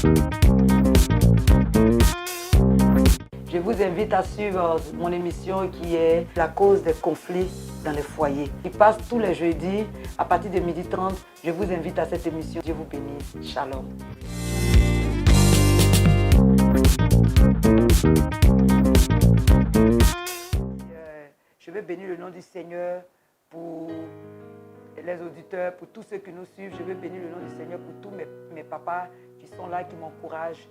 Je vous invite à suivre mon émission qui est La cause des conflits dans les foyers. Il passe tous les jeudis à partir de 12h30. Je vous invite à cette émission. Dieu vous bénisse. Shalom. Je vais bénir le nom du Seigneur pour les auditeurs, pour tous ceux qui nous suivent. Je veux bénir le nom du Seigneur pour tous mes papas qui sont là, qui m'encouragent,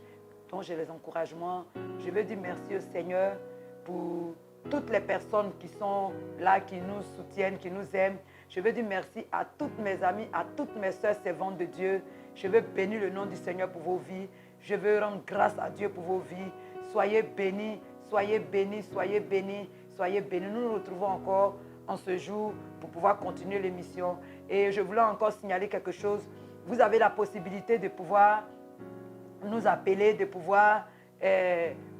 dont j'ai les encouragements. Je veux dire merci au Seigneur pour toutes les personnes qui sont là, qui nous soutiennent, qui nous aiment. Je veux dire merci à toutes mes amies, à toutes mes soeurs servantes de Dieu. Je veux bénir le nom du Seigneur pour vos vies. Je veux rendre grâce à Dieu pour vos vies. Soyez bénis, soyez bénis, soyez bénis, soyez bénis. Nous nous retrouvons encore en ce jour pour pouvoir continuer l'émission. Et je voulais encore signaler quelque chose. Vous avez la possibilité de pouvoir nous appeler, de pouvoir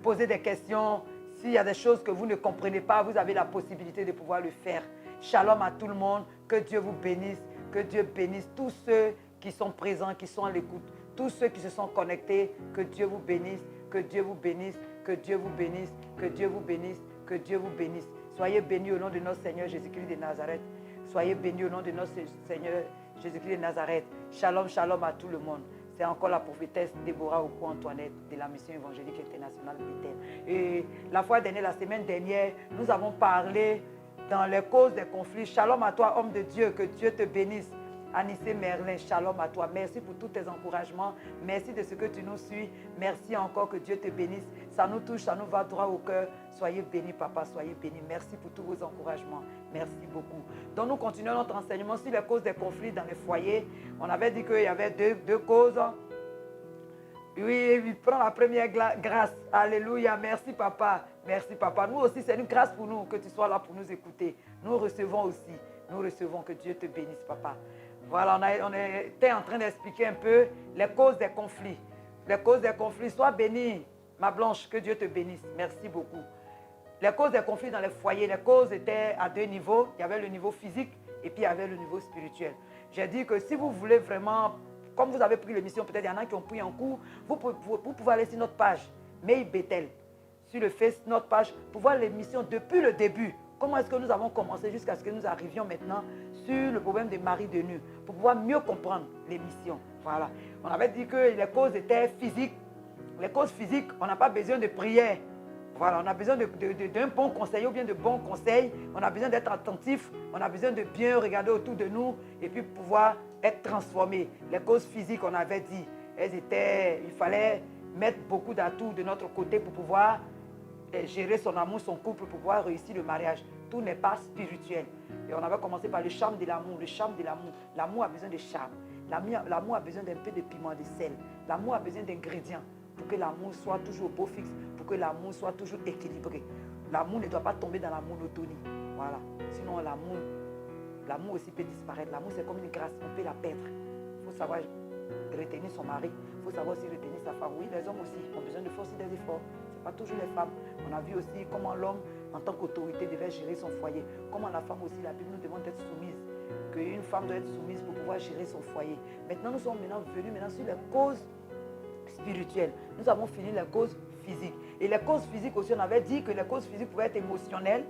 poser des questions. S'il y a des choses que vous ne comprenez pas, vous avez la possibilité de pouvoir le faire. Shalom à tout le monde. Que Dieu vous bénisse. Que Dieu bénisse tous ceux qui sont présents, qui sont à l'écoute. Tous ceux qui se sont connectés. Que Dieu vous bénisse. Que Dieu vous bénisse. Que Dieu vous bénisse. Que Dieu vous bénisse. Que Dieu vous bénisse. Soyez bénis au nom de notre Seigneur Jésus-Christ de Nazareth. Soyez bénis au nom de notre Seigneur Jésus-Christ de Nazareth. Shalom, shalom à tout le monde. C'est encore la prophétesse Déborah Oko-Antoinette de la mission évangélique internationale Bethel. Et la fois dernière, la semaine dernière, nous avons parlé dans les causes des conflits. Shalom à toi, homme de Dieu, que Dieu te bénisse. Anissé Merlin, shalom à toi. Merci pour tous tes encouragements. Merci de ce que tu nous suis. Merci encore, que Dieu te bénisse. Ça nous touche, ça nous va droit au cœur. Soyez bénis, papa, soyez bénis. Merci pour tous vos encouragements. Merci beaucoup. Donc, nous continuons notre enseignement sur les causes des conflits dans les foyers. On avait dit qu'il y avait deux causes. Oui, il prend la première grâce. Alléluia. Merci, papa. Merci, papa. Nous aussi, c'est une grâce pour nous que tu sois là pour nous écouter. Nous recevons aussi. Nous recevons. Que Dieu te bénisse, papa. Voilà, on était en train d'expliquer un peu les causes des conflits. Les causes des conflits. Sois bénie, ma Blanche, que Dieu te bénisse. Merci beaucoup. Les causes des conflits dans les foyers, les causes étaient à deux niveaux. Il y avait le niveau physique et puis il y avait le niveau spirituel. J'ai dit que si vous voulez vraiment, comme vous avez pris l'émission, peut-être il y en a qui ont pris un coup, vous pouvez aller sur notre page, May Bethel, sur le Face, notre page, pour voir l'émission depuis le début. Comment est-ce que nous avons commencé jusqu'à ce que nous arrivions maintenant sur le problème des maris de nu, pour pouvoir mieux comprendre l'émission. Voilà. On avait dit que les causes étaient physiques. Les causes physiques, on n'a pas besoin de prière. Voilà, on a besoin d'un bon conseil ou bien de bons conseils. On a besoin d'être attentif. On a besoin de bien regarder autour de nous et puis pouvoir être transformé. Les causes physiques, on avait dit, il fallait mettre beaucoup d'atouts de notre côté pour pouvoir gérer son amour, son couple, pour pouvoir réussir le mariage. Tout n'est pas spirituel. Et on avait commencé par le charme de l'amour. Le charme de l'amour. L'amour a besoin de charme. L'amour a besoin d'un peu de piment, de sel. L'amour a besoin d'ingrédients pour que l'amour soit toujours au beau fixe, pour que l'amour soit toujours équilibré. L'amour ne doit pas tomber dans la monotonie. Voilà. Sinon, l'amour aussi peut disparaître. L'amour, c'est comme une grâce. On peut la perdre. Il faut savoir retenir son mari. Il faut savoir aussi retenir sa femme. Oui, les hommes aussi ont besoin de faire aussi des efforts. Ce n'est pas toujours les femmes. On a vu aussi comment l'homme, en tant qu'autorité, devait gérer son foyer. Comment la femme aussi, la Bible nous demande d'être soumise. Qu'une femme doit être soumise pour pouvoir gérer son foyer. Maintenant, nous sommes venus sur les causes spirituelles. Nous avons fini les causes physiques. Et les causes physiques aussi, on avait dit que les causes physiques pouvaient être émotionnelles.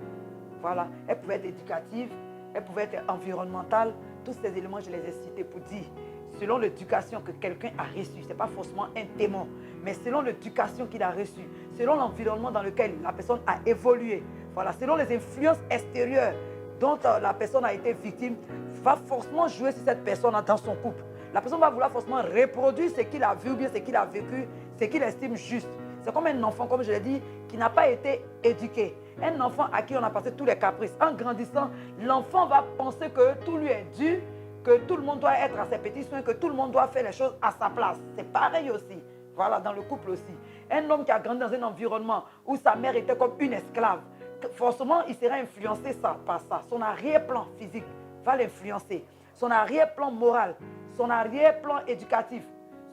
Voilà. Elles pouvaient être éducatives. Elles pouvaient être environnementales. Tous ces éléments, je les ai cités pour dire, selon l'éducation que quelqu'un a reçue, ce n'est pas forcément un démon, mais selon l'éducation qu'il a reçue, selon l'environnement dans lequel la personne a évolué, voilà, selon les influences extérieures dont la personne a été victime, va forcément jouer sur cette personne dans son couple. La personne va vouloir forcément reproduire ce qu'il a vu, ou bien ce qu'il a vécu, ce qu'il estime juste. C'est comme un enfant, comme je l'ai dit, qui n'a pas été éduqué. Un enfant à qui on a passé tous les caprices. En grandissant, l'enfant va penser que tout lui est dû, que tout le monde doit être à ses petits soins, que tout le monde doit faire les choses à sa place. C'est pareil aussi. Voilà, dans le couple aussi. Un homme qui a grandi dans un environnement où sa mère était comme une esclave, forcément, il sera influencé par ça. Son arrière-plan physique va l'influencer. Son arrière-plan moral, son arrière-plan éducatif,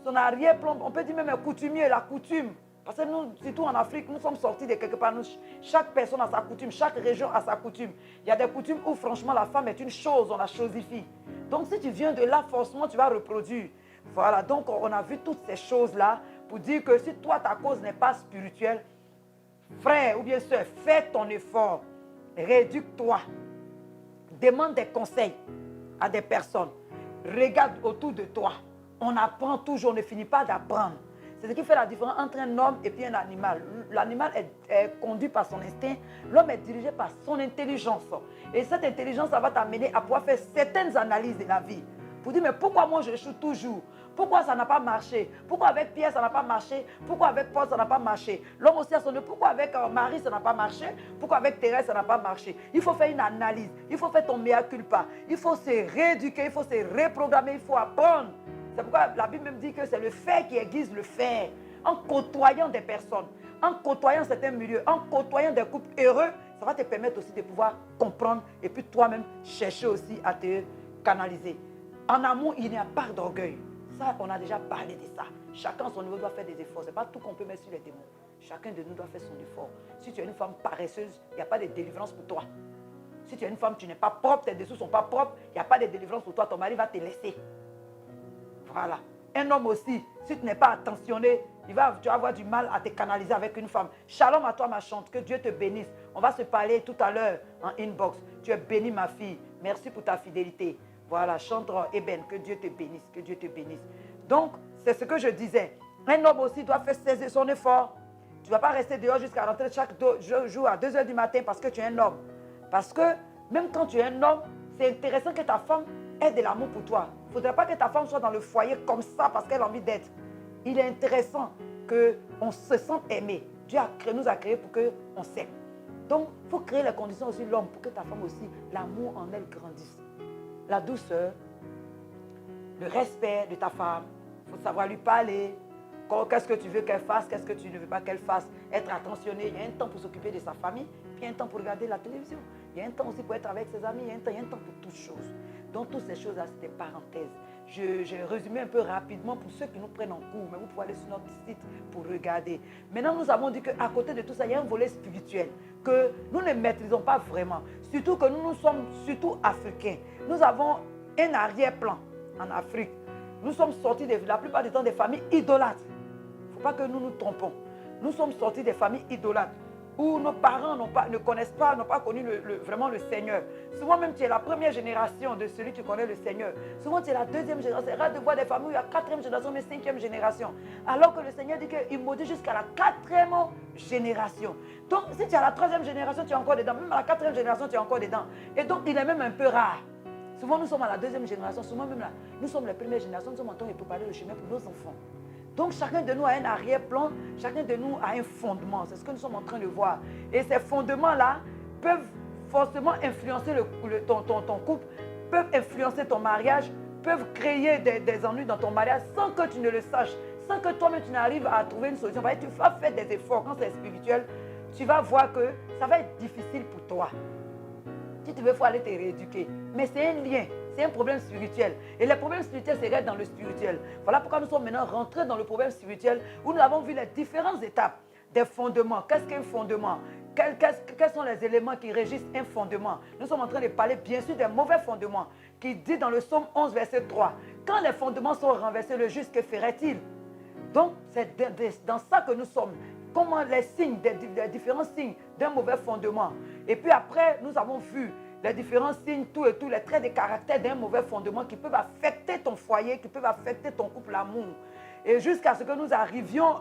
son arrière-plan, on peut dire même coutumier, la coutume. Parce que nous, surtout en Afrique, nous sommes sortis de quelque part. Chaque personne a sa coutume, chaque région a sa coutume. Il y a des coutumes où franchement la femme est une chose, on la chosifie. Donc si tu viens de là, forcément tu vas reproduire. Voilà, donc on a vu toutes ces choses-là pour dire que si toi, ta cause n'est pas spirituelle, frère ou bien soeur, fais ton effort, rééduque-toi, demande des conseils à des personnes, regarde autour de toi. On apprend toujours, on ne finit pas d'apprendre. C'est ce qui fait la différence entre un homme et puis un animal. L'animal est conduit par son instinct, l'homme est dirigé par son intelligence. Et cette intelligence, ça va t'amener à pouvoir faire certaines analyses de la vie. Pour dire, mais pourquoi moi je échoue toujours? Pourquoi ça n'a pas marché? Pourquoi avec Pierre ça n'a pas marché? Pourquoi avec Paul ça n'a pas marché? L'homme aussi a son nœud. Pourquoi avec Marie ça n'a pas marché? Pourquoi avec Thérèse ça n'a pas marché? Il faut faire une analyse. Il faut faire ton mea culpa. Il faut se rééduquer. Il faut se reprogrammer. Il faut apprendre. C'est pourquoi la Bible même dit que c'est le faire qui aiguise le faire. En côtoyant des personnes, en côtoyant certains milieux, en côtoyant des couples heureux, ça va te permettre aussi de pouvoir comprendre et puis toi-même chercher aussi à te canaliser. En amour, il n'y a pas d'orgueil. Ça, on a déjà parlé de ça. Chacun à son niveau doit faire des efforts. Ce n'est pas tout qu'on peut mettre sur les démons. Chacun de nous doit faire son effort. Si tu es une femme paresseuse, il n'y a pas de délivrance pour toi. Si tu es une femme, tu n'es pas propre, tes dessous ne sont pas propres, il n'y a pas de délivrance pour toi. Ton mari va te laisser. Voilà. Un homme aussi, si tu n'es pas attentionné, tu vas avoir du mal à te canaliser avec une femme. Shalom à toi, ma chante. Que Dieu te bénisse. On va se parler tout à l'heure en inbox. Tu es bénie, ma fille. Merci pour ta fidélité. Voilà, chantre Eben, que Dieu te bénisse, que Dieu te bénisse. Donc, c'est ce que je disais. Un homme aussi doit faire saisir son effort. Tu ne vas pas rester dehors jusqu'à rentrer chaque jour à 2 h du matin parce que tu es un homme. Parce que même quand tu es un homme, c'est intéressant que ta femme ait de l'amour pour toi. Il ne faudrait pas que ta femme soit dans le foyer comme ça parce qu'elle a envie d'être. Il est intéressant qu'on se sente aimé. Dieu nous a créés pour qu'on s'aime. Donc, il faut créer les conditions aussi, l'homme, pour que ta femme aussi, l'amour en elle grandisse. La douceur, le respect de ta femme, il faut savoir lui parler. Qu'est-ce que tu veux qu'elle fasse, qu'est-ce que tu ne veux pas qu'elle fasse. Être attentionné, il y a un temps pour s'occuper de sa famille, puis il y a un temps pour regarder la télévision. Il y a un temps aussi pour être avec ses amis, il y a un temps pour toutes choses. Donc toutes ces choses-là, c'est des parenthèses. J'ai résumé un peu rapidement pour ceux qui nous prennent en cours, mais vous pouvez aller sur notre site pour regarder. Maintenant, nous avons dit qu'à côté de tout ça, il y a un volet spirituel que nous ne maîtrisons pas vraiment. Surtout que nous sommes surtout africains. Nous avons un arrière-plan en Afrique. Nous sommes sortis la plupart du temps des familles idolâtres. Il ne faut pas que nous nous trompons. Nous sommes sortis des familles idolâtres où nos parents ne connaissent pas, n'ont pas connu vraiment le Seigneur. Souvent même, tu es la première génération de celui qui connaît le Seigneur. Souvent, tu es la deuxième génération. C'est rare de voir des familles où il y a 4e génération, mais 5e génération. Alors que le Seigneur dit qu'il maudit jusqu'à la 4e génération. Donc, si tu es à la 3e génération, tu es encore dedans. Même à la 4e génération, tu es encore dedans. Et donc, il est même un peu rare. Souvent, nous sommes à la 2e génération. Souvent, même là, nous sommes la première génération. Nous sommes en train de préparer le chemin pour nos enfants. Donc, chacun de nous a un arrière-plan, chacun de nous a un fondement. C'est ce que nous sommes en train de voir. Et ces fondements-là peuvent forcément influencer ton couple, peuvent influencer ton mariage, peuvent créer des ennuis dans ton mariage sans que tu ne le saches, sans que toi-même tu n'arrives à trouver une solution. Tu vas faire des efforts quand c'est spirituel, tu vas voir que ça va être difficile pour toi. Si tu veux, il faut aller te rééduquer. Mais c'est un lien, c'est un problème spirituel. Et les problèmes spirituels se règlent dans le spirituel. Voilà pourquoi nous sommes maintenant rentrés dans le problème spirituel où nous avons vu les différentes étapes des fondements. Qu'est-ce qu'un fondement? Quels sont les éléments qui régissent un fondement? Nous sommes en train de parler bien sûr des mauvais fondements qui dit dans le psaume 11, verset 3. Quand les fondements sont renversés, le juste, que ferait-il? Donc, c'est dans ça que nous sommes. Comment les signes, les différents signes d'un mauvais fondement. Et puis après, nous avons vu les différents signes, tous les traits de caractère d'un mauvais fondement qui peuvent affecter ton foyer, qui peuvent affecter ton couple, l'amour. Et jusqu'à ce que nous arrivions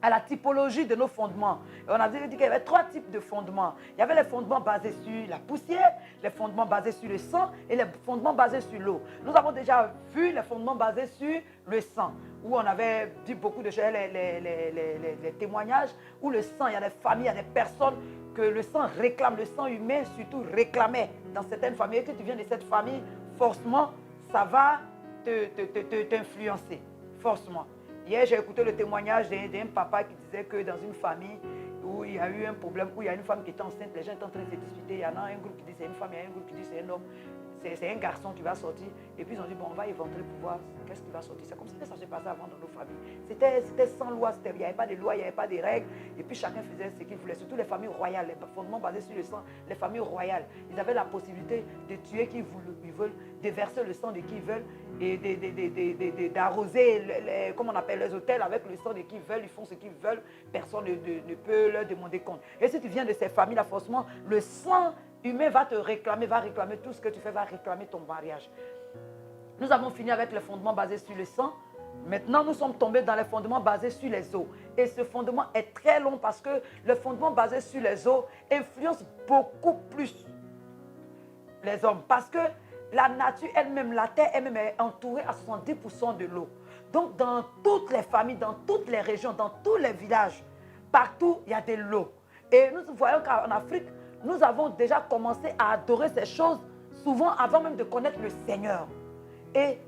à la typologie de nos fondements. Et on a dit qu'il y avait 3 types de fondements. Il y avait les fondements basés sur la poussière, les fondements basés sur le sang et les fondements basés sur l'eau. Nous avons déjà vu les fondements basés sur le sang, où on avait dit beaucoup de choses, les témoignages, où le sang, il y a des familles, il y a des personnes que le sang réclame, le sang humain surtout réclamait dans certaines familles. Et que tu viens de cette famille, forcément, ça va t'influencer, forcément. Hier, j'ai écouté le témoignage d'un papa qui disait que dans une famille où il y a eu un problème, où il y a une femme qui était enceinte, les gens étaient en train de se disputer. Il y en a un groupe qui dit c'est une femme, il y a un groupe qui dit c'est un homme. c'est un garçon qui va sortir. Et puis ils ont dit, bon, on va éventrer pour voir qu'est-ce qui va sortir. C'est comme ça que ça se passait avant dans nos familles. C'était sans loi, il n'y avait pas de loi, il n'y avait pas de règles. Et puis chacun faisait ce qu'il voulait. Surtout les familles royales, les fondements basés sur le sang, les familles royales. Ils avaient la possibilité de tuer qui ils veulent, de verser le sang de qui ils veulent et d'arroser, comme on appelle les hôtels avec le sang de qui ils veulent. Ils font ce qu'ils veulent. Personne ne peut leur demander compte. Et si tu viens de ces familles-là, forcément, le sang humain va te réclamer, va réclamer tout ce que tu fais, va réclamer ton mariage. Nous avons fini avec les fondements basés sur le sang. Maintenant, nous sommes tombés dans les fondements basés sur les os. Et ce fondement est très long parce que le fondement basé sur les os influence beaucoup plus les hommes. Parce que la nature elle-même, la terre elle-même est entourée à 70% de l'eau. Donc, dans toutes les familles, dans toutes les régions, dans tous les villages, partout, il y a de l'eau. Et nous voyons qu'en Afrique, nous avons déjà commencé à adorer ces choses souvent avant même de connaître le Seigneur. Et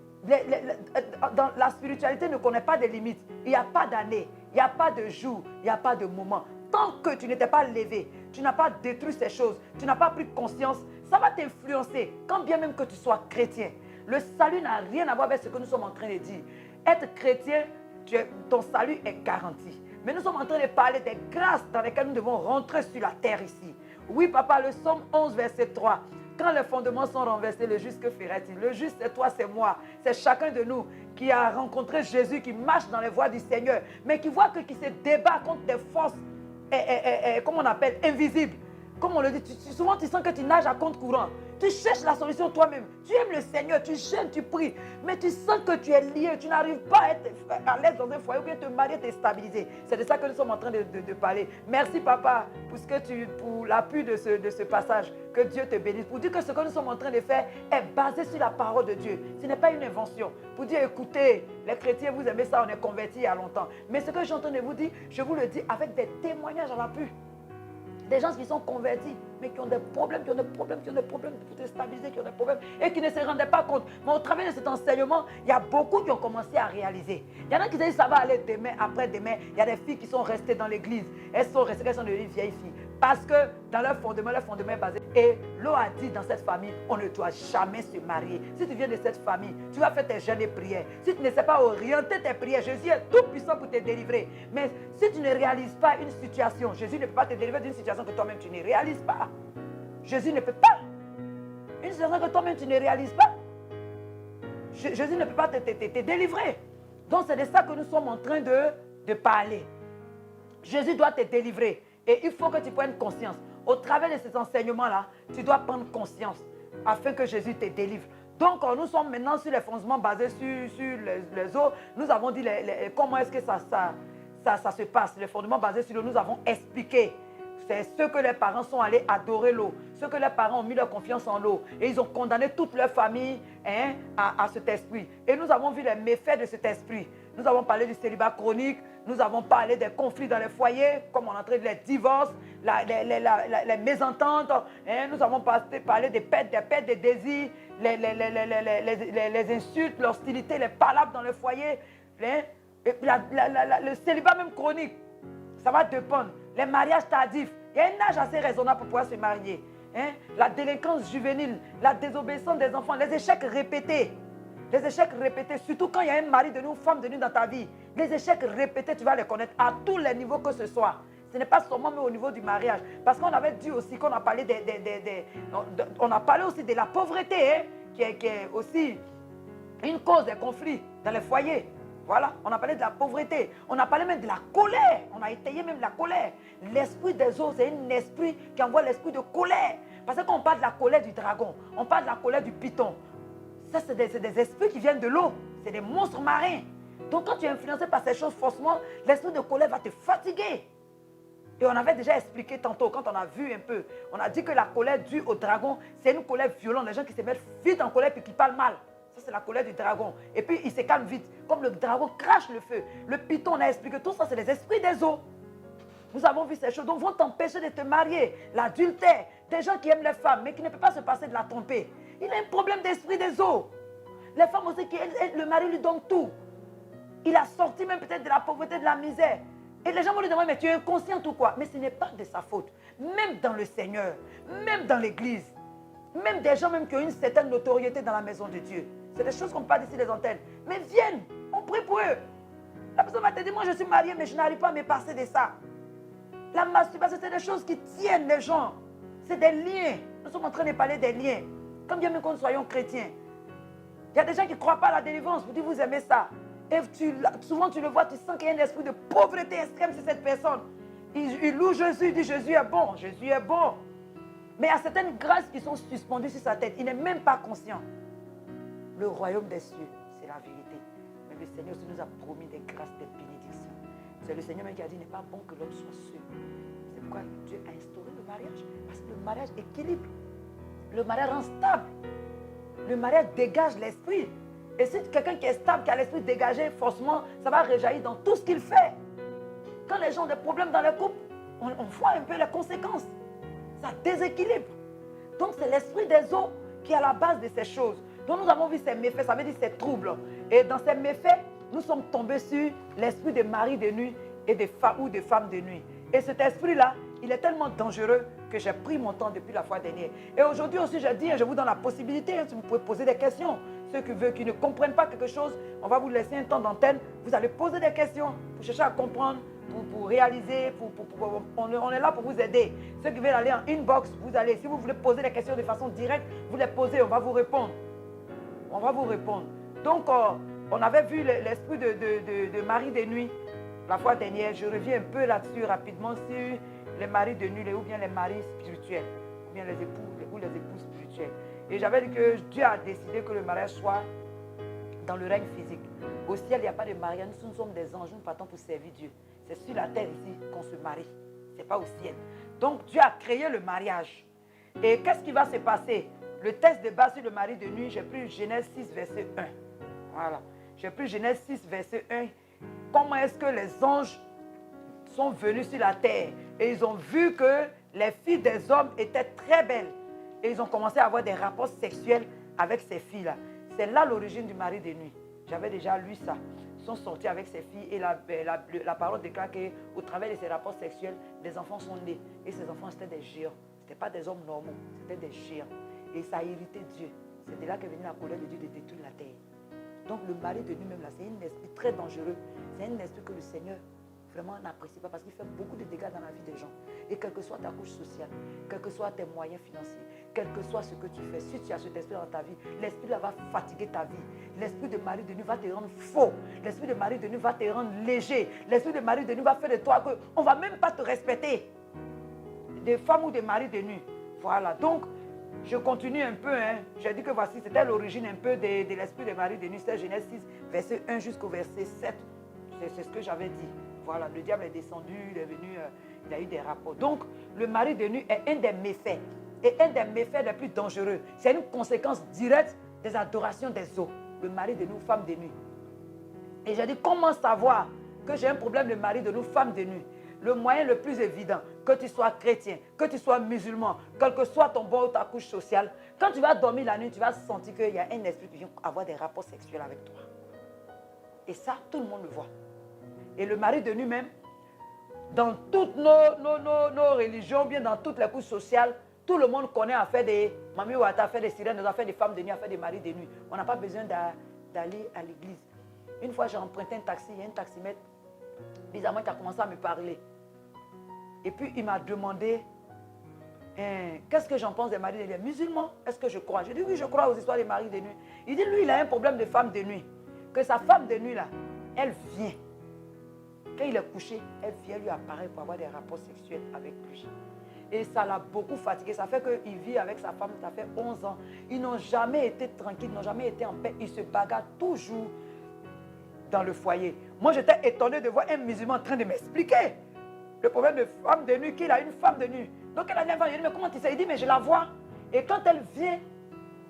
dans la spiritualité ne connaît pas de limites. Il n'y a pas d'année, il n'y a pas de jour, il n'y a pas de moment. Tant que tu n'étais pas levé, tu n'as pas détruit ces choses, tu n'as pas pris conscience, ça va t'influencer, quand bien même que tu sois chrétien. Le salut n'a rien à voir avec ce que nous sommes en train de dire. Être chrétien, ton salut est garanti. Mais nous sommes en train de parler des grâces dans lesquelles nous devons rentrer sur la terre ici. Oui, papa, le psaume 11, verset 3. Quand les fondements sont renversés, le juste que ferait-il? Le juste, c'est toi, c'est moi. C'est chacun de nous qui a rencontré Jésus, qui marche dans les voies du Seigneur, mais qui voit qui se débat contre des forces, comment on appelle, invisibles. Comme on le dit, souvent tu sens que tu nages à compte courant. Tu cherches la solution toi-même. Tu aimes le Seigneur, tu jeûnes, tu pries. Mais tu sens que tu es lié. Tu n'arrives pas à être à l'aise dans un foyer ou bien te marier, te stabiliser. C'est de ça que nous sommes en train de parler. Merci papa pour l'appui de ce passage. Que Dieu te bénisse. Pour dire que ce que nous sommes en train de faire est basé sur la parole de Dieu. Ce n'est pas une invention. Pour dire, écoutez, les chrétiens, vous aimez ça, on est convertis il y a longtemps. Mais ce que je suis en train de vous dire, je vous le dis avec des témoignages à l'appui. Des gens qui sont convertis, mais qui ont des problèmes pour te stabiliser, qui ont des problèmes et qui ne se rendaient pas compte. Mais au travers de cet enseignement, il y a beaucoup qui ont commencé à réaliser. Il y en a qui disent ça va aller demain, après-demain. Il y a des filles qui sont restées dans l'église. Elles sont devenues vieilles filles. Parce que dans leur fondement est basé. Et l'eau a dit dans cette famille, on ne doit jamais se marier. Si tu viens de cette famille, tu vas faire tes jeûnes et prières. Si tu ne sais pas orienter tes prières, Jésus est tout puissant pour te délivrer. Mais si tu ne réalises pas une situation, Jésus ne peut pas te délivrer d'une situation que toi-même tu ne réalises pas. Jésus ne peut pas. Une situation que toi-même tu ne réalises pas. Jésus ne peut pas te délivrer. Donc c'est de ça que nous sommes en train de parler. Jésus doit te délivrer. Et il faut que tu prennes conscience. Au travers de ces enseignements-là, tu dois prendre conscience afin que Jésus te délivre. Donc, nous sommes maintenant sur les fondements basés sur les eaux. Nous avons dit comment est-ce que ça se passe. Les fondements basés sur l'eau, nous avons expliqué. C'est ceux que les parents sont allés adorer l'eau. Ceux que les parents ont mis leur confiance en l'eau. Et ils ont condamné toute leur famille à cet esprit. Et nous avons vu les méfaits de cet esprit. Nous avons parlé du célibat chronique. Nous avons parlé des conflits dans les foyers, comme on est en train de les divorces, les mésententes. Nous avons parlé des pertes de désirs, les insultes, l'hostilité, les palabres dans le foyer. Le célibat même chronique, ça va dépendre. Les mariages tardifs, il y a un âge assez raisonnable pour pouvoir se marier. La délinquance juvénile, la désobéissance des enfants, les échecs répétés. Les échecs répétés, surtout quand il y a un mari de nous, une femme de nous dans ta vie. Les échecs répétés, tu vas les connaître à tous les niveaux que ce soit. Ce n'est pas seulement au niveau du mariage. Parce qu'on avait dit aussi qu'on a parlé on a parlé aussi de la pauvreté, qui est aussi une cause des conflits dans les foyers. Voilà, on a parlé de la pauvreté. On a parlé même de la colère. On a étayé même la colère. L'esprit des eaux, c'est un esprit qui envoie l'esprit de colère. Parce que quand on parle de la colère du dragon, on parle de la colère du python. Ça, c'est des esprits qui viennent de l'eau. C'est des monstres marins. Donc, quand tu es influencé par ces choses, forcément, l'esprit de colère va te fatiguer. Et on avait déjà expliqué tantôt, quand on a vu un peu, on a dit que la colère due au dragon, c'est une colère violente. Les gens qui se mettent vite en colère et qui parlent mal. Ça, c'est la colère du dragon. Et puis, il se calme vite. Comme le dragon crache le feu. Le python, on a expliqué tout ça, c'est les esprits des eaux. Nous avons vu ces choses. Donc, vont t'empêcher de te marier. L'adultère. Des gens qui aiment les femmes, mais qui ne peuvent pas se passer de la tromper. Il a un problème d'esprit des eaux. Les femmes aussi, le mari lui donne tout. Il a sorti même peut-être de la pauvreté, de la misère. Et les gens vont lui demander, mais tu es inconsciente ou quoi? Mais ce n'est pas de sa faute. Même dans le Seigneur, même dans l'église, Même des gens même qui ont une certaine notoriété dans la maison de Dieu. C'est des choses qu'on parle ici les antennes. Mais viennent, on prie pour eux. La personne va te dire, moi je suis mariée, mais je n'arrive pas à me passer de ça. La masturbation, c'est des choses qui tiennent les gens. C'est des liens. Nous sommes en train de parler des liens. Comme bien même que nous soyons chrétiens. Il y a des gens qui ne croient pas à la délivrance. Vous dites, vous aimez ça. Et souvent tu le vois, tu sens qu'il y a un esprit de pauvreté extrême sur cette personne. Il loue Jésus, il dit Jésus est bon, Jésus est bon. Mais il y a certaines grâces qui sont suspendues sur sa tête. Il n'est même pas conscient. Le royaume des cieux, c'est la vérité. Mais le Seigneur aussi nous a promis des grâces, des bénédictions. C'est le Seigneur même qui a dit, il n'est pas bon que l'homme soit seul. C'est pourquoi Dieu a instauré le mariage. Parce que le mariage équilibre. Le mariage rend stable. Le mariage dégage l'esprit. Et si quelqu'un qui est stable, qui a l'esprit dégagé, forcément, ça va rejaillir dans tout ce qu'il fait. Quand les gens ont des problèmes dans le couple, on voit un peu les conséquences. Ça déséquilibre. Donc c'est l'esprit des eaux qui est à la base de ces choses. Donc nous avons vu ces méfaits, ça veut dire ces troubles. Et dans ces méfaits, nous sommes tombés sur l'esprit de mari de nuit et de femme de nuit. Et cet esprit-là, il est tellement dangereux que j'ai pris mon temps depuis la fois dernière. Et aujourd'hui aussi, je dis, je vous donne la possibilité, si vous pouvez poser des questions. Ceux qui ne comprennent pas quelque chose, on va vous laisser un temps d'antenne. Vous allez poser des questions pour chercher à comprendre, pour réaliser. On est là pour vous aider. Ceux qui veulent aller en inbox, vous allez. Si vous voulez poser des questions de façon directe, vous les posez, on va vous répondre. On va vous répondre. Donc, on avait vu l'esprit de mari de nuit la fois dernière. Je reviens un peu là-dessus rapidement sur les maris de nuit ou bien les maris spirituels, ou bien les époux ou les épouses spirituelles. Et j'avais dit que Dieu a décidé que le mariage soit dans le règne physique. Au ciel, il n'y a pas de mariage. Nous sommes des anges, nous partons pour servir Dieu. C'est sur la terre ici qu'on se marie. Ce n'est pas au ciel. Donc Dieu a créé le mariage. Et qu'est-ce qui va se passer? Le texte de base sur le mari de nuit, j'ai pris Genèse 6, verset 1. Voilà. J'ai pris Genèse 6, verset 1. Comment est-ce que les anges sont venus sur la terre et ils ont vu que les filles des hommes étaient très belles. Et ils ont commencé à avoir des rapports sexuels avec ces filles-là. C'est là l'origine du mari de nuit. J'avais déjà lu ça. Ils sont sortis avec ces filles et la parole déclare qu'au travers de ces rapports sexuels, des enfants sont nés. Et ces enfants, c'était des géants. Ce n'étaient pas des hommes normaux, c'était des géants. Et ça a irrité Dieu. C'est de là qu'est venue la colère de Dieu de détruire la terre. Donc le mari de nuit même là, c'est un esprit très dangereux. C'est un esprit que le Seigneur vraiment n'apprécie pas parce qu'il fait beaucoup de dégâts dans la vie des gens. Et quelle que soit ta couche sociale, quels que soient tes moyens financiers, quel que soit ce que tu fais, si tu as cet esprit dans ta vie, l'esprit là va fatiguer ta vie. L'esprit de mari de nuit va te rendre faux. L'esprit de mari de nuit va te rendre léger. L'esprit de mari de nuit va faire de toi qu'on ne va même pas te respecter. Des femmes ou des maris de nuit. Voilà. Donc, je continue un peu. J'ai dit que voici, c'était l'origine un peu de l'esprit de mari de nuit. C'est Genèse 6, verset 1 jusqu'au verset 7. C'est ce que j'avais dit. Voilà, le diable est descendu, il est venu, il a eu des rapports. Donc, le mari de nuit est un des méfaits. Et un des méfaits les plus dangereux. C'est une conséquence directe des adorations des eaux. Le mari de nuit, femme de nuit. Et j'ai dit, comment savoir que j'ai un problème de mari de nuit, femme de nuit? Le moyen le plus évident, que tu sois chrétien, que tu sois musulman, quel que soit ton bord ou ta couche sociale, quand tu vas dormir la nuit, tu vas sentir qu'il y a un esprit qui vient avoir des rapports sexuels avec toi. Et ça, tout le monde le voit. Et le mari de nuit même, dans toutes nos religions, bien dans toutes les couches sociales, tout le monde connaît à faire des Mami Ouata, à faire des sirènes, à faire des femmes de nuit, à faire des maris de nuit. On n'a pas besoin d'aller à l'église. Une fois, j'ai emprunté un taxi, il y a un taximètre, bizarrement, qui a commencé à me parler. Et puis, il m'a demandé, qu'est-ce que j'en pense des maris de nuit? Musulmans, est-ce que je crois? J'ai dit, oui, je crois aux histoires des maris de nuit. Il dit, lui, il a un problème de femme de nuit. Que sa femme de nuit, là, elle vient. Quand il est couché, elle vient lui apparaître pour avoir des rapports sexuels avec lui. Et ça l'a beaucoup fatigué. Ça fait qu'il vit avec sa femme, ça fait 11 ans. Ils n'ont jamais été tranquilles, ils n'ont jamais été en paix. Ils se bagarrent toujours dans le foyer. Moi, j'étais étonné de voir un musulman en train de m'expliquer le problème de femme de nuit, qu'il a une femme de nuit. Donc, elle a une femme de nuit, mais comment tu sais? Il dit, mais je la vois. Et quand elle vient,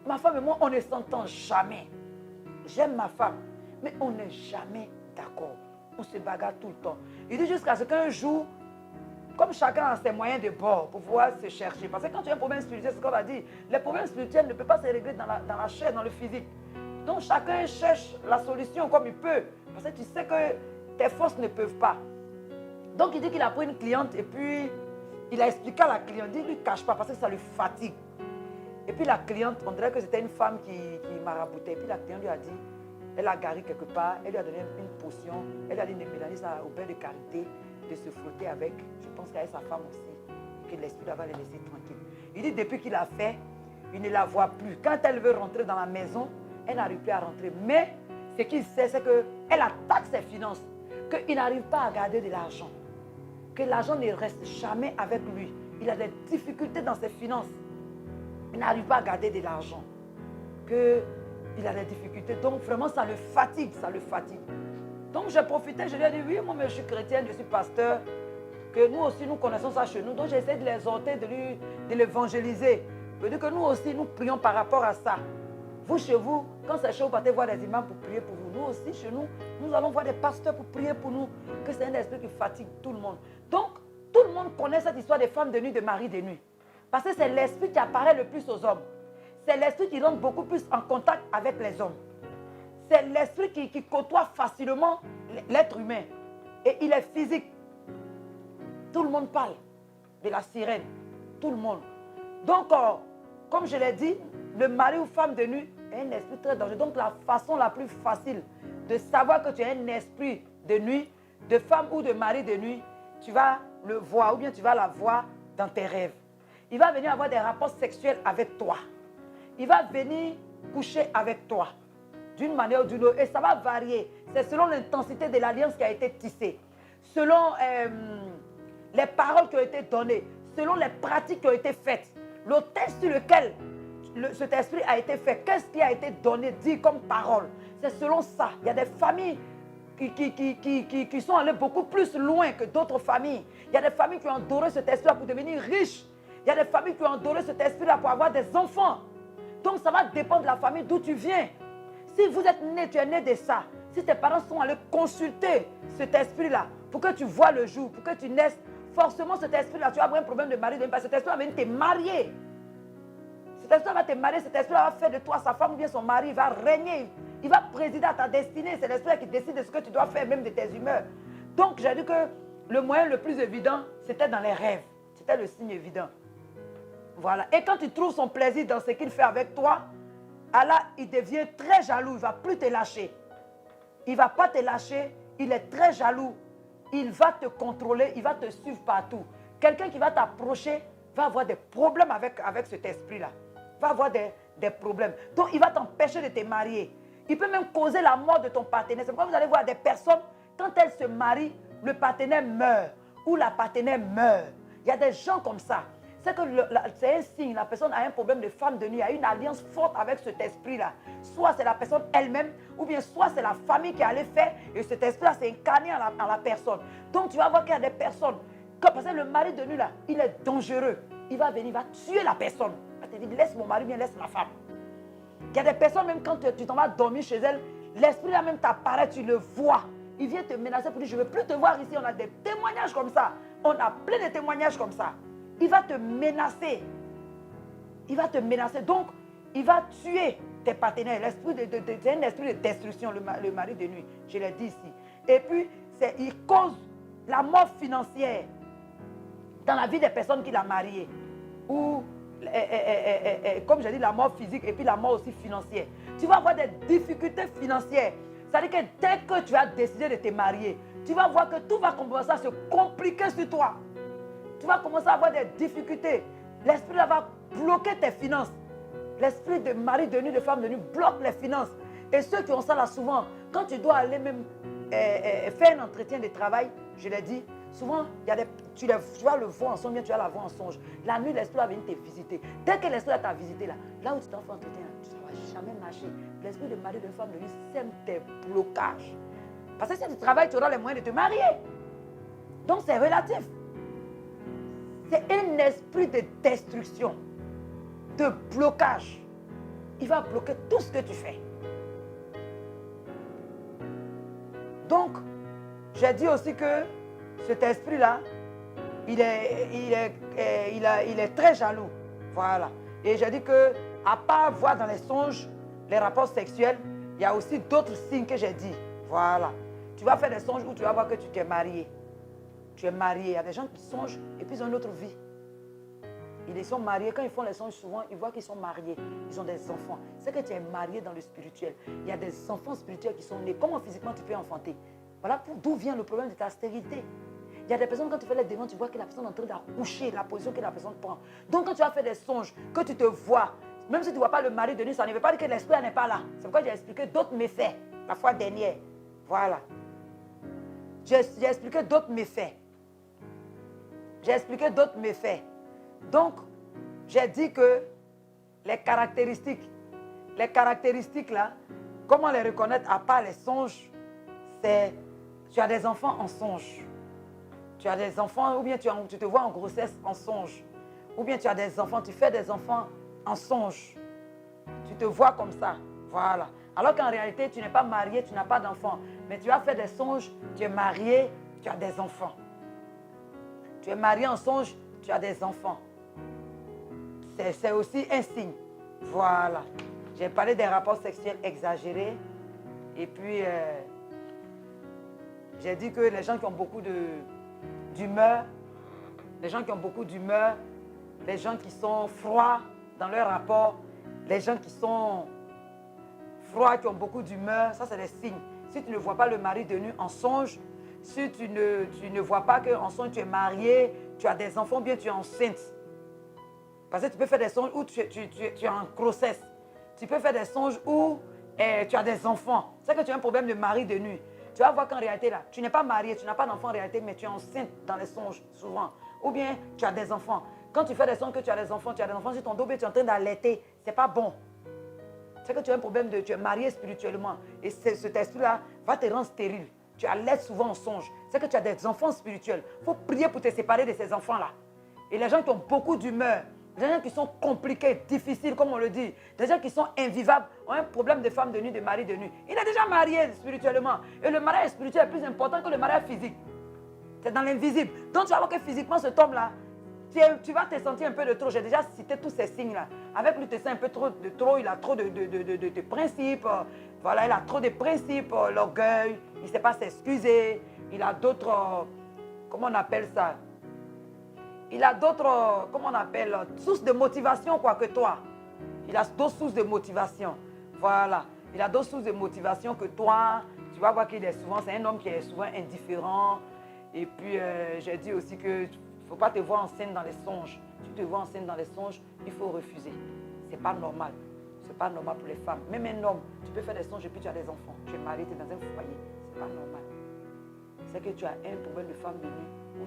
ma femme et moi, on ne s'entend jamais. J'aime ma femme, mais on n'est jamais d'accord. On se bagarre tout le temps. Il dit jusqu'à ce qu'un jour, comme chacun a ses moyens de bord pour pouvoir se chercher. Parce que quand tu as un problème spirituel, c'est ce qu'on va dire. Les problèmes spirituels ne peuvent pas se régler dans la chair, dans le physique. Donc chacun cherche la solution comme il peut. Parce que tu sais que tes forces ne peuvent pas. Donc il dit qu'il a pris une cliente et puis il a expliqué à la cliente. Il dit, lui, ne cache pas parce que ça lui fatigue. Et puis la cliente, on dirait que c'était une femme qui maraboutait. Et puis la cliente lui a dit, elle a garé quelque part, elle lui a donné une potion, elle lui a dit de mélanger ça au beurre de karité, de se frotter avec, je pense qu'avec sa femme aussi, que l'esprit va les laisser tranquille. Il dit, depuis qu'il a fait, il ne la voit plus. Quand elle veut rentrer dans la maison, elle n'arrive plus à rentrer. Mais ce qu'il sait, c'est qu'elle attaque ses finances, qu'il n'arrive pas à garder de l'argent, que l'argent ne reste jamais avec lui. Il a des difficultés dans ses finances. Il n'arrive pas à garder de l'argent. Il a des difficultés. Donc vraiment, ça le fatigue, ça le fatigue. Donc j'ai profité, je lui ai dit, oui, moi je suis chrétienne, je suis pasteur, que nous aussi nous connaissons ça chez nous. Donc j'ai essayé de l'exhorter, de l'évangéliser. Je veux dire que nous aussi, nous prions par rapport à ça. Vous, chez vous, quand c'est chez vous, partez voir des imams pour prier pour vous. Nous aussi, chez nous, nous allons voir des pasteurs pour prier pour nous. Que c'est un esprit qui fatigue tout le monde. Donc, tout le monde connaît cette histoire des femmes de nuit, de maris de nuit. Parce que c'est l'esprit qui apparaît le plus aux hommes. C'est l'esprit qui rentre beaucoup plus en contact avec les hommes. C'est l'esprit qui côtoie facilement l'être humain. Et il est physique. Tout le monde parle de la sirène. Tout le monde. Donc, comme je l'ai dit, le mari ou femme de nuit est un esprit très dangereux. Donc, la façon la plus facile de savoir que tu es un esprit de nuit, de femme ou de mari de nuit, tu vas le voir ou bien tu vas la voir dans tes rêves. Il va venir avoir des rapports sexuels avec toi. Il va venir coucher avec toi d'une manière ou d'une autre. Et ça va varier. C'est selon l'intensité de l'alliance qui a été tissée. Selon les paroles qui ont été données. Selon les pratiques qui ont été faites. L'autel sur lequel cet esprit a été fait. Qu'est-ce qui a été donné, dit comme parole. C'est selon ça. Il y a des familles qui sont allées beaucoup plus loin que d'autres familles. Il y a des familles qui ont adoré cet esprit-là pour devenir riches. Il y a des familles qui ont adoré cet esprit-là pour avoir des enfants. Donc ça va dépendre de la famille d'où tu viens. Si vous êtes né, tu es né de ça. Si tes parents sont allés consulter cet esprit-là pour que tu vois le jour, pour que tu naisses, forcément cet esprit-là, tu vas avoir un problème de mari, parce que cet esprit-là va venir te marier. Cet esprit-là va te marier, cet esprit-là va faire de toi sa femme ou bien son mari, il va régner, il va présider à ta destinée. C'est l'esprit qui décide de ce que tu dois faire, même de tes humeurs. Donc j'ai dit que le moyen le plus évident, c'était dans les rêves. C'était le signe évident. Voilà. Et quand tu trouves son plaisir dans ce qu'il fait avec toi, Allah, il devient très jaloux. Il ne va plus te lâcher. Il ne va pas te lâcher. Il est très jaloux. Il va te contrôler. Il va te suivre partout. Quelqu'un qui va t'approcher va avoir des problèmes avec cet esprit-là. Va avoir des problèmes. Donc, il va t'empêcher de te marier. Il peut même causer la mort de ton partenaire. C'est pourquoi vous allez voir des personnes, quand elles se marient, le partenaire meurt. Ou la partenaire meurt. Il y a des gens comme ça. C'est que c'est un signe, la personne a un problème de femme de nuit, a une alliance forte avec cet esprit-là. Soit c'est la personne elle-même, ou bien soit c'est la famille qui allait faire, et cet esprit-là s'est incarné en la personne. Donc tu vas voir qu'il y a des personnes, parce que le mari de nuit, là, il est dangereux. Il va venir, il va tuer la personne. Il va te dire, laisse mon mari, bien laisse ma femme. Il y a des personnes, même quand tu t'en vas dormir chez elle, l'esprit-là même t'apparaît, tu le vois. Il vient te menacer pour dire, je ne veux plus te voir ici. On a des témoignages comme ça. On a plein de témoignages comme ça. Il va te menacer. Il va te menacer. Donc, il va tuer tes partenaires. C'est un esprit de destruction, le mari de nuit. Je l'ai dit ici. Et puis, il cause la mort financière dans la vie des personnes qu'il a mariées. Ou, comme j'ai dit, la mort physique et puis la mort aussi financière. Tu vas avoir des difficultés financières. C'est-à-dire que dès que tu as décidé de te marier, tu vas voir que tout va commencer à se compliquer sur toi. Tu vas commencer à avoir des difficultés. L'esprit là va bloquer tes finances. L'esprit de mari de nuit, de femme de nuit bloque les finances. Et ceux qui ont ça là souvent, quand tu dois aller même faire un entretien de travail, je l'ai dit, souvent tu vas le voir en songe, bien tu vas la voir en songe. La nuit, l'esprit va venir te visiter. Dès que l'esprit t'a visité là où tu dois faire un entretien, tu ne vas jamais marcher. L'esprit de mari de femme de nuit sème tes blocages. Parce que si tu travailles, tu auras les moyens de te marier. Donc c'est relatif. C'est un esprit de destruction, de blocage. Il va bloquer tout ce que tu fais. Donc, j'ai dit aussi que cet esprit-là, il est très jaloux. Voilà. Et j'ai dit que, à part voir dans les songes les rapports sexuels, il y a aussi d'autres signes que j'ai dit. Voilà. Tu vas faire des songes où tu vas voir que tu t'es marié. Tu es marié. Il y a des gens qui songent et puis ils ont une autre vie. Ils sont mariés. Quand ils font les songes, souvent, ils voient qu'ils sont mariés. Ils ont des enfants. C'est que tu es marié dans le spirituel. Il y a des enfants spirituels qui sont nés. Comment physiquement tu peux enfanter? Voilà d'où vient le problème de ta stérilité. Il y a des personnes, quand tu fais les démons, tu vois que la personne est en train d'accoucher, la position que la personne prend. Donc, quand tu as fait des songes, que tu te vois, même si tu ne vois pas le mari de nuit, ça ne veut pas dire que l'esprit n'est pas là. C'est pourquoi j'ai expliqué d'autres méfaits la fois dernière. Voilà. J'ai expliqué d'autres méfaits. J'ai expliqué d'autres méfaits. Donc, j'ai dit que les caractéristiques là, comment les reconnaître à part les songes, c'est tu as des enfants en songe. Tu as des enfants, ou bien tu te vois en grossesse en songe. Ou bien tu as des enfants, tu fais des enfants en songe. Tu te vois comme ça. Voilà. Alors qu'en réalité, tu n'es pas marié, tu n'as pas d'enfants. Mais tu as fait des songes, tu es marié, tu as des enfants. Tu es marié en songe, tu as des enfants. C'est aussi un signe. Voilà. J'ai parlé des rapports sexuels exagérés. Et puis, j'ai dit que les gens qui ont beaucoup d'humeur, les gens qui ont beaucoup d'humeur, les gens qui sont froids dans leur rapport, les gens qui sont froids, qui ont beaucoup d'humeur, ça c'est des signes. Si tu ne vois pas le mari de nuit en songe, si tu ne vois pas qu'en songe tu es marié, tu as des enfants, bien tu es enceinte. Parce que tu peux faire des songes où tu es en grossesse. Tu peux faire des songes où tu as des enfants. C'est que tu as un problème de mari de nuit. Tu vas voir qu'en réalité, là, tu n'es pas marié, tu n'as pas d'enfant en réalité, mais tu es enceinte dans les songes, souvent. Ou bien, tu as des enfants. Quand tu fais des songes que tu as des enfants sur ton dos, tu es en train d'allaiter. Ce n'est pas bon. C'est que tu as un problème tu es marié spirituellement. Et cet esprit-là va te rendre stérile. Tu allaites souvent en songe. C'est que tu as des enfants spirituels. Il faut prier pour te séparer de ces enfants-là. Et les gens qui ont beaucoup d'humeur, des gens qui sont compliqués, difficiles, comme on le dit, des gens qui sont invivables, ont un problème de femme de nuit, de mari de nuit. Il est déjà marié spirituellement. Et le mariage spirituel est plus important que le mariage physique. C'est dans l'invisible. Donc tu vas voir que physiquement, cet homme-là, tu vas te sentir un peu de trop. J'ai déjà cité tous ces signes-là. Avec lui, tu te sens un peu trop de trop. Il a trop de principes. Voilà, il a trop de principes. L'orgueil. Il ne sait pas s'excuser. Il a d'autres... comment on appelle ça? Il a d'autres, comment on appelle, sources de motivation quoi que toi. Il a d'autres sources de motivation. Voilà. Il a d'autres sources de motivation que toi. Tu vas voir qu'il est souvent, c'est un homme qui est souvent indifférent. Et puis, j'ai dit aussi que il ne faut pas te voir enceinte dans les songes. Si tu te vois enceinte dans les songes, il faut refuser. Ce n'est pas normal. Ce n'est pas normal pour les femmes. Même un homme, tu peux faire des songes et puis tu as des enfants. Tu es marié, tu es dans un foyer. Ce n'est pas normal. C'est que tu as un problème de femme de nuit ou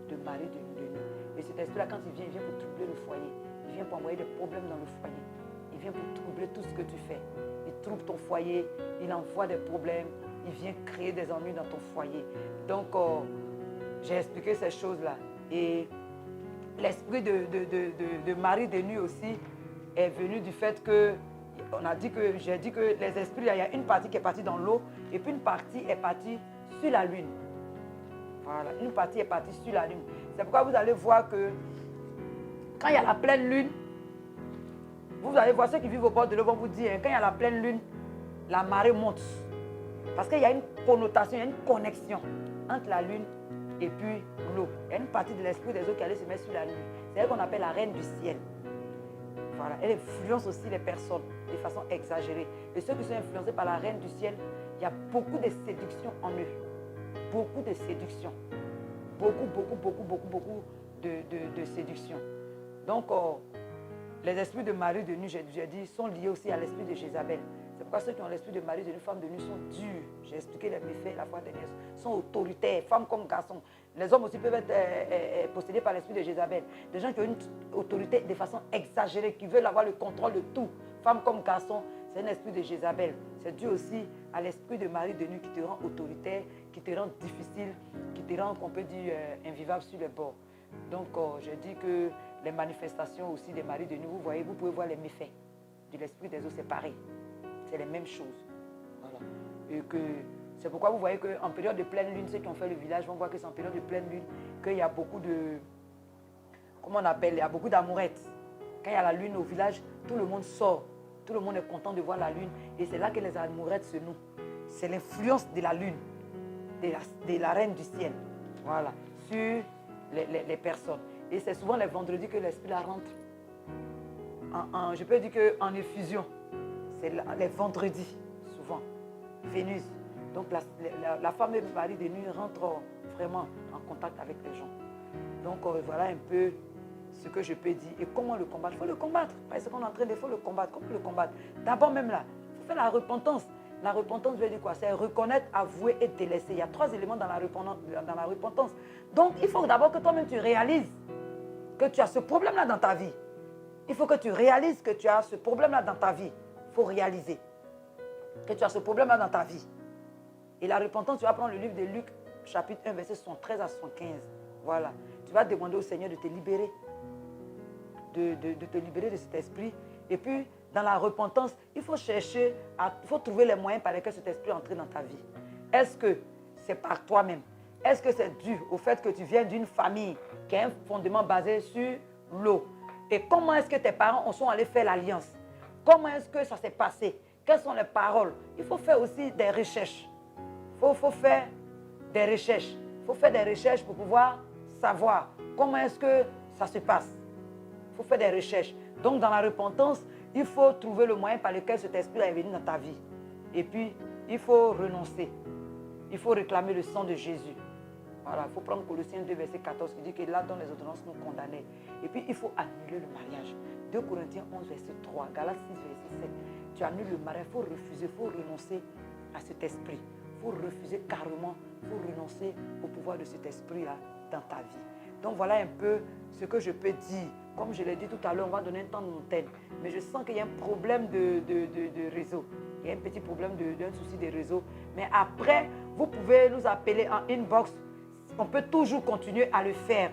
de mari de nuit. Et cet esprit-là, quand il vient pour troubler le foyer. Il vient pour envoyer des problèmes dans le foyer. Il vient pour troubler tout ce que tu fais. Il trouble ton foyer, il envoie des problèmes, il vient créer des ennuis dans ton foyer. Donc, j'ai expliqué ces choses-là. Et l'esprit de mari de nuit aussi est venu du fait que, j'ai dit que les esprits, il y a une partie qui est partie dans l'eau et puis une partie est partie sur la lune. Voilà, une partie est partie sur la lune. C'est pourquoi vous allez voir que quand il y a la pleine lune, vous allez voir ceux qui vivent au bord de l'eau vont vous dire, quand il y a la pleine lune, la marée monte. Parce qu'il y a une connotation, il y a une connexion entre la lune et puis l'eau. Il y a une partie de l'esprit des eaux qui allait se mettre sur la lune. C'est elle qu'on appelle la reine du ciel. Voilà, elle influence aussi les personnes de façon exagérée. Et ceux qui sont influencés par la reine du ciel, il y a beaucoup de séduction en eux. Beaucoup de séduction. Beaucoup de séduction. Donc, les esprits de mari de nuit, j'ai dit, sont liés aussi à l'esprit de Jézabel. C'est pourquoi ceux qui ont l'esprit de mari de nuit, femme de nuit, sont durs. J'ai expliqué les méfaits la fois dernière. Sont autoritaires, femmes comme garçons. Les hommes aussi peuvent être possédés par l'esprit de Jézabel. Des gens qui ont une autorité de façon exagérée, qui veulent avoir le contrôle de tout. Femmes comme garçons, c'est un esprit de Jézabel. C'est dû aussi à l'esprit de mari de nuit qui te rend autoritaire, qui te rend difficile, qui te rend, on peut dire, invivable sur les bords. Donc, je dis que les manifestations aussi des maris de nuit, vous voyez, vous pouvez voir les méfaits de l'esprit des eaux séparés. C'est les mêmes choses. Voilà. Et que c'est pourquoi vous voyez qu'en période de pleine lune, ceux qui ont fait le village vont voir que c'est en période de pleine lune qu'il y a beaucoup de... Comment on appelle? Il y a beaucoup d'amourettes. Quand il y a la lune au village, tout le monde sort. Tout le monde est content de voir la lune. Et c'est là que les amourettes se nouent. C'est l'influence de la lune, de la reine du ciel. Voilà. Sur les personnes. Et c'est souvent les vendredis que l'esprit la rentre. Je peux dire qu'en effusion, c'est les vendredis, souvent. Vénus. Donc la femme et le mari de nuit rentrent vraiment en contact avec les gens. Donc voilà un peu ce que je peux dire. Et comment le combattre? Il faut le combattre. Parce qu'on est en train de, il faut le combattre. Comment le combattre? D'abord même là, il faut faire la repentance. La repentance veut dire quoi? C'est reconnaître, avouer et délaisser. Il y a 3 éléments dans la repentance. Donc il faut d'abord que toi-même tu réalises que tu as ce problème-là dans ta vie. Il faut que tu réalises que tu as ce problème-là dans ta vie. Il faut réaliser que tu as ce problème-là dans ta vie. Et la repentance, tu vas prendre le livre de Luc, chapitre 1, verset 73 à 75. Voilà. Tu vas demander au Seigneur de te libérer. De te libérer de cet esprit. Et puis, dans la repentance, il faut chercher, il faut trouver les moyens par lesquels cet esprit entre dans ta vie. Est-ce que c'est par toi-même? Est-ce que c'est dû au fait que tu viens d'une famille qui a un fondement basé sur l'eau? Et comment est-ce que tes parents sont allés faire l'alliance? Comment est-ce que ça s'est passé? Quelles sont les paroles? Il faut faire aussi des recherches. Il faut faire des recherches. Il faut faire des recherches pour pouvoir savoir comment est-ce que ça se passe. Il faut faire des recherches. Donc, dans la repentance, il faut trouver le moyen par lequel cet esprit est venu dans ta vie. Et puis, il faut renoncer. Il faut réclamer le sang de Jésus. Voilà, il faut prendre Colossiens 2, verset 14, qui dit que là, dans les ordonnances, nous condamnaient. Et puis, il faut annuler le mariage. 2 Corinthiens 11, verset 3, Galates 6, verset 7. Tu annules le mariage, il faut refuser, il faut renoncer à cet esprit. Il faut refuser carrément, il faut renoncer au pouvoir de cet esprit-là dans ta vie. Donc, voilà un peu ce que je peux dire. Comme je l'ai dit tout à l'heure, on va donner un temps de montagne. Mais je sens qu'il y a un problème de réseau. Il y a un petit problème d'un souci de réseau. Mais après, vous pouvez nous appeler en inbox. On peut toujours continuer à le faire.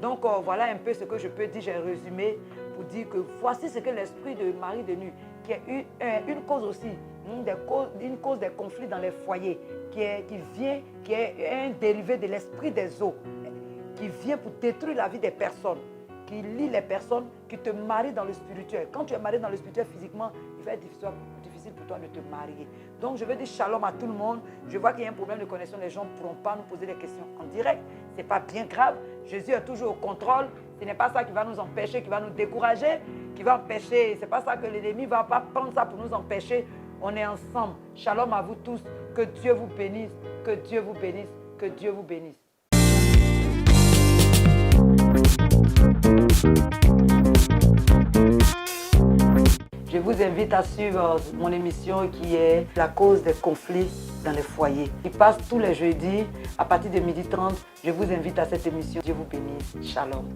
Donc, voilà un peu ce que je peux dire. J'ai résumé pour dire que voici ce que l'esprit de Marie de nuit, qui est une cause aussi, une cause des conflits dans les foyers, qui est un dérivé de l'esprit des eaux, qui vient pour détruire la vie des personnes, qui lie les personnes, qui te marie dans le spirituel. Quand tu es marié dans le spirituel physiquement, il va être difficile pour toi de te marier. Donc je veux dire shalom à tout le monde. Je vois qu'il y a un problème de connexion, les gens ne pourront pas nous poser des questions en direct. Ce n'est pas bien grave. Jésus est toujours au contrôle. Ce n'est pas ça qui va nous empêcher, qui va nous décourager, qui va empêcher. Ce n'est pas ça que l'ennemi ne va pas prendre ça pour nous empêcher. On est ensemble. Shalom à vous tous. Que Dieu vous bénisse. Que Dieu vous bénisse. Que Dieu vous bénisse. Je vous invite à suivre mon émission qui est La cause des conflits dans les foyers. Il passe tous les jeudis à partir de 12h30. Je vous invite à cette émission. Dieu vous bénisse. Shalom.